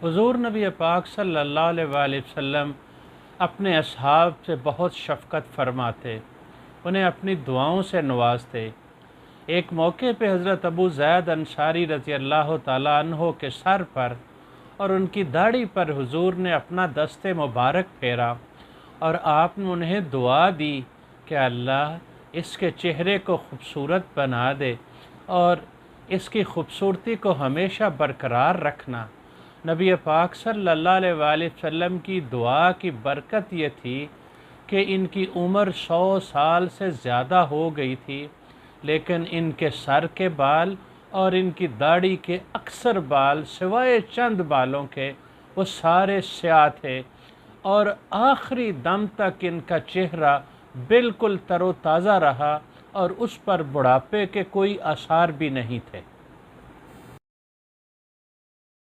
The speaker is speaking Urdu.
حضور نبی پاک صلی اللہ علیہ وآلہ وسلم اپنے اصحاب سے بہت شفقت فرماتے، انہیں اپنی دعاؤں سے نوازتے۔ ایک موقع پہ حضرت ابو زید انصاری رضی اللہ تعالیٰ عنہ کے سر پر اور ان کی داڑھی پر حضور نے اپنا دست مبارک پھیرا اور آپ نے انہیں دعا دی کہ اللہ اس کے چہرے کو خوبصورت بنا دے اور اس کی خوبصورتی کو ہمیشہ برقرار رکھنا۔ نبی پاک صلی اللہ علیہ وآلہ وسلم کی دعا کی برکت یہ تھی کہ ان کی عمر 100 سال سے زیادہ ہو گئی تھی، لیکن ان کے سر کے بال اور ان کی داڑھی کے اکثر بال سوائے چند بالوں کے وہ سارے سیاہ تھے، اور آخری دم تک ان کا چہرہ بالکل تر و تازہ رہا اور اس پر بڑھاپے کے کوئی آثار بھی نہیں تھے۔